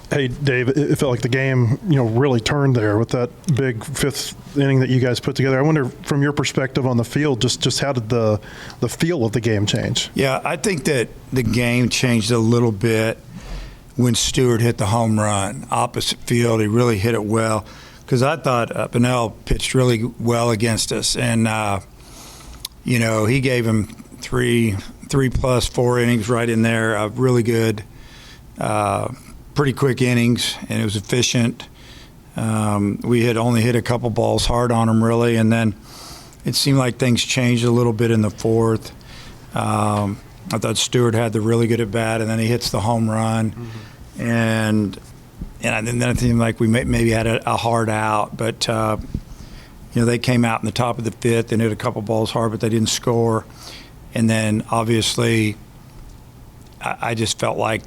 Hey, Dave, it felt like the game, really turned there with that big fifth inning that you guys put together. I wonder, from your perspective on the field, just how did the feel of the game change? Yeah, I think that the game changed a little bit when Stewart hit the home run. Opposite field, he really hit it well. Because I thought Bunnell pitched really well against us. And, he gave him three plus 4 innings right in there, really good. Pretty quick innings, and it was efficient. We had only hit a couple balls hard on him, really, and then it seemed like things changed a little bit in the fourth. I thought Stewart had the really good at bat, and then he hits the home run, and then it seemed like we maybe had a hard out, but they came out in the top of the fifth and hit a couple balls hard, but they didn't score, and then obviously I just felt like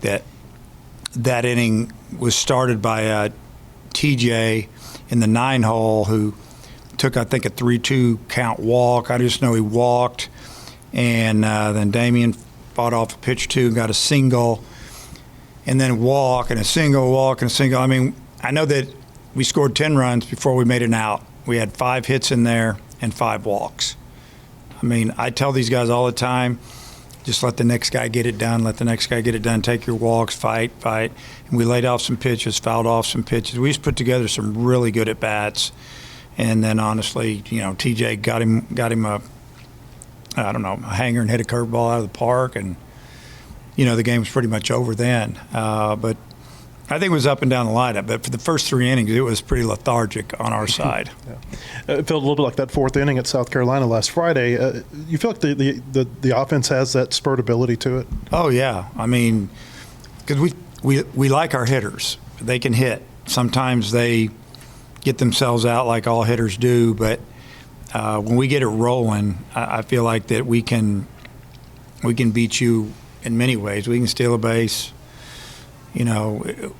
that inning was started by TJ in the 9-hole who took, I think, a 3-2 count walk. I just know he walked, and then Damian fought off a pitch 2 and got a single, and then walk and a single, walk and a single. I mean, I know that we scored 10 runs before we made an out. We had 5 hits in there and 5 walks. I mean, I tell these guys all the time, just let the next guy get it done. Let the next guy get it done. Take your walks, fight. And we laid off some pitches, fouled off some pitches. We just put together some really good at bats. And then honestly, TJ got him a hanger and hit a curveball out of the park, and the game was pretty much over then. But I think it was up and down the lineup. But for the first 3 innings, it was pretty lethargic on our side. Yeah. It felt a little bit like that 4th inning at South Carolina last Friday. You feel like the offense has that spurt ability to it? Oh yeah, I mean, because we like our hitters. They can hit. Sometimes they get themselves out like all hitters do, but when we get it rolling, I feel like that we can beat you in many ways. We can steal a base. A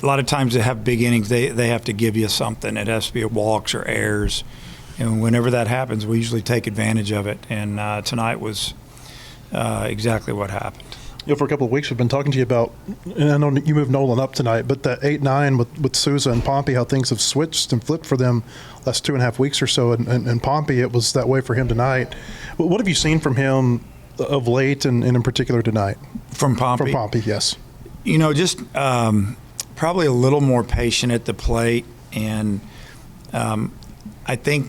lot of times they have big innings. They have to give you something. It has to be walks or errors, and whenever that happens, we usually take advantage of it. And tonight was exactly what happened. For a couple of weeks, we've been talking to you about, and I know you moved Nolan up tonight, but that 8-9 with Souza and Pompey, how things have switched and flipped for them last 2.5 weeks or so. And Pompey, it was that way for him tonight. What have you seen from him of late, and in particular tonight? From Pompey? From Pompey, yes. Just probably a little more patient at the plate. And I think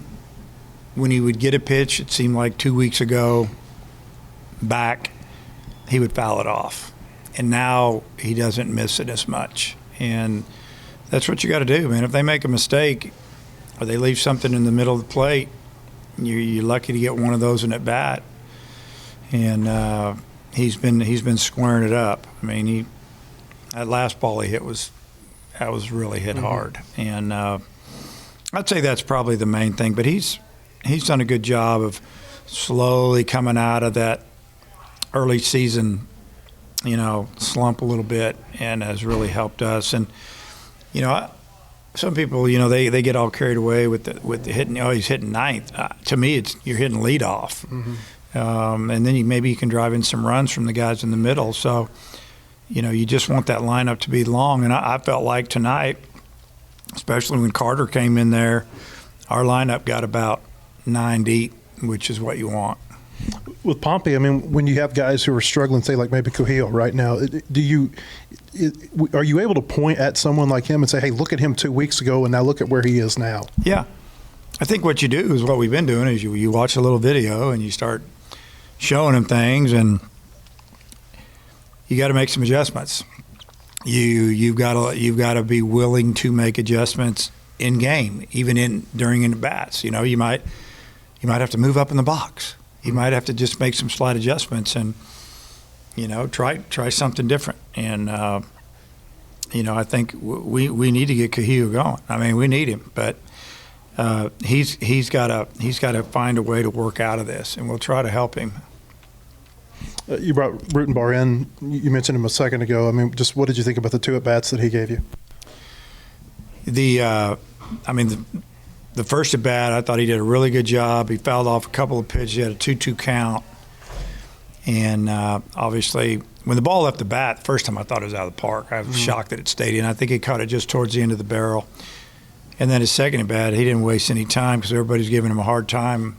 when he would get a pitch, it seemed like 2 weeks ago back, he would foul it off. And now he doesn't miss it as much. And that's what you got to do, man. If they make a mistake or they leave something in the middle of the plate, you're lucky to get one of those in at bat. And he's been squaring it up. I mean, that last ball he hit was really hit hard. And I'd say that's probably the main thing. But he's done a good job of slowly coming out of that early season, slump a little bit, and has really helped us. And some people, they get all carried away with the hitting. Oh, he's hitting ninth. To me, you're hitting leadoff, and then maybe you can drive in some runs from the guys in the middle. So, you just want that lineup to be long. And I felt like tonight, especially when Carter came in there, our lineup got about 9 deep, which is what you want. With Pompey, I mean, when you have guys who are struggling, say like maybe Cujillo right now, are you able to point at someone like him and say, hey, look at him 2 weeks ago and now look at where he is now? Yeah. I think what you do is what we've been doing is you watch a little video and you start showing him things, and you got to make some adjustments. You've got to be willing to make adjustments in game, even during in bats. You might have to move up in the box. You might have to just make some slight adjustments and, try something different. And, I think we need to get Cujillo going. I mean, we need him, but he's got to find a way to work out of this, and we'll try to help him. You brought Rutenbar in. You mentioned him a second ago. I mean, just what did you think about the 2 at-bats that he gave you? The first at bat, I thought he did a really good job. He fouled off a couple of pitches. He had a 2-2 count. And obviously, when the ball left the bat, first time I thought it was out of the park. I was shocked that it stayed in. I think he caught it just towards the end of the barrel. And then his second at bat, he didn't waste any time because everybody's giving him a hard time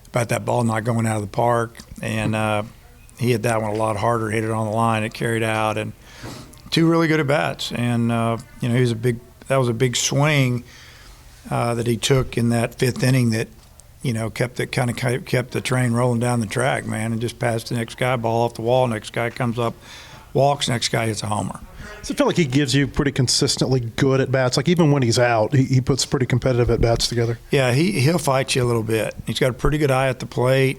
about that ball not going out of the park. And he hit that one a lot harder, hit it on the line, it carried out, and two really good at bats. And that was a big swing that he took in that fifth inning that kept the train rolling down the track, man, and just passed the next guy, ball off the wall. Next guy comes up, walks, next guy hits a homer. So I feel like he gives you pretty consistently good at bats. Like even when he's out, he puts pretty competitive at bats together. Yeah, he'll fight you a little bit. He's got a pretty good eye at the plate.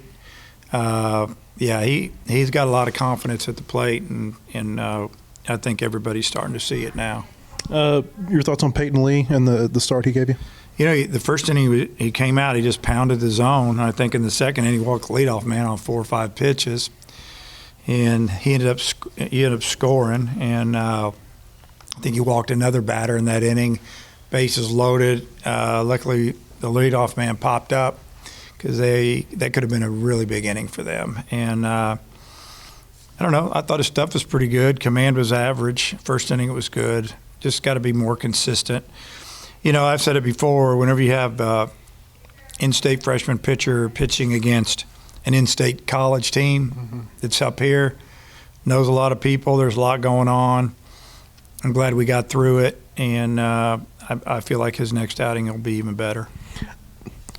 He's got a lot of confidence at the plate, and I think everybody's starting to see it now. Your thoughts on Peyton Lee and the start he gave you? The first inning he came out, he just pounded the zone. I think in the second inning he walked the leadoff man on 4 or 5 pitches, and he ended up scoring. And I think he walked another batter in that inning. Bases loaded. Luckily, the leadoff man popped up because that could have been a really big inning for them. And I don't know. I thought his stuff was pretty good. Command was average. First inning it was good. Just got to be more consistent. I've said it before, whenever you have in-state freshman pitcher pitching against an in-state college team that's up here, knows a lot of people, there's a lot going on. I'm glad we got through it, and I feel like his next outing will be even better.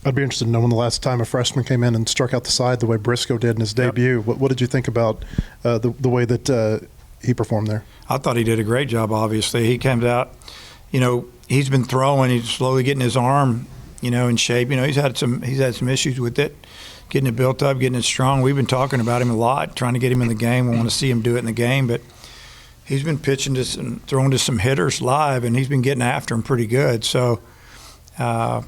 I'd be interested in knowing the last time a freshman came in and struck out the side the way Briscoe did in his debut. What did you think about the way that he performed there? I thought he did a great job, obviously. He comes out, he's been throwing. He's slowly getting his arm, in shape. He's had some issues with it, getting it built up, getting it strong. We've been talking about him a lot, trying to get him in the game. We want to see him do it in the game, but he's been pitching to throwing to some hitters live, and he's been getting after him pretty good. So glad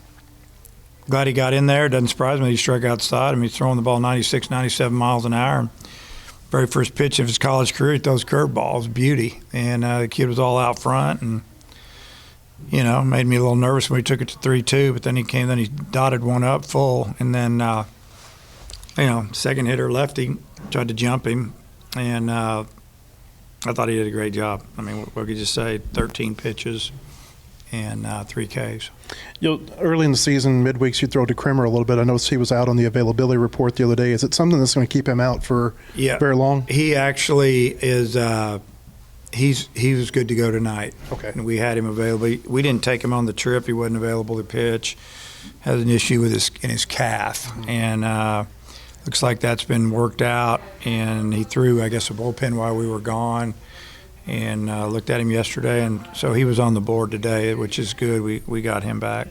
he got in there. Doesn't surprise me that he struck outside. He's throwing the ball 96, 97 miles an hour. Very first pitch of his college career, he throws curveballs, beauty. And the kid was all out front, and made me a little nervous when he took it to 3-2. But then he dotted one up full, and then second hitter lefty tried to jump him, and I thought he did a great job. What could you say? 13 pitches and 3 Ks. Early in the season, midweeks, you throw to Krimmer a little bit. I noticed he was out on the availability report the other day. Is it something that's going to keep him out for very long? He actually is. He was good to go tonight. Okay. And we had him available. We didn't take him on the trip. He wasn't available to pitch. Has an issue with his calf, and looks like that's been worked out. And he threw, I guess, a bullpen while we were gone. And looked at him yesterday, and so he was on the board today, which is good. We got him back.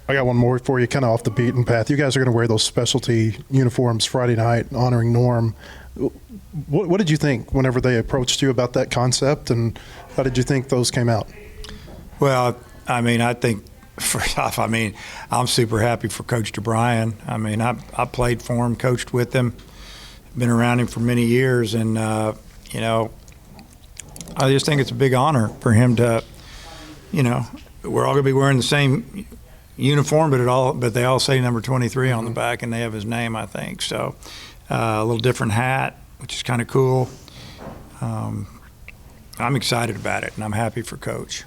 I got one more for you, kind of off the beaten path. You guys are going to wear those specialty uniforms Friday night, honoring Norm. What did you think whenever they approached you about that concept, and how did you think those came out? Well, I think first off, I'm super happy for Coach DeBryan. I played for him, coached with him, been around him for many years, and I just think it's a big honor for him to, we're all going to be wearing the same uniform, but they all say number 23 on the back, and they have his name, I think. So a little different hat, which is kind of cool. I'm excited about it, and I'm happy for Coach.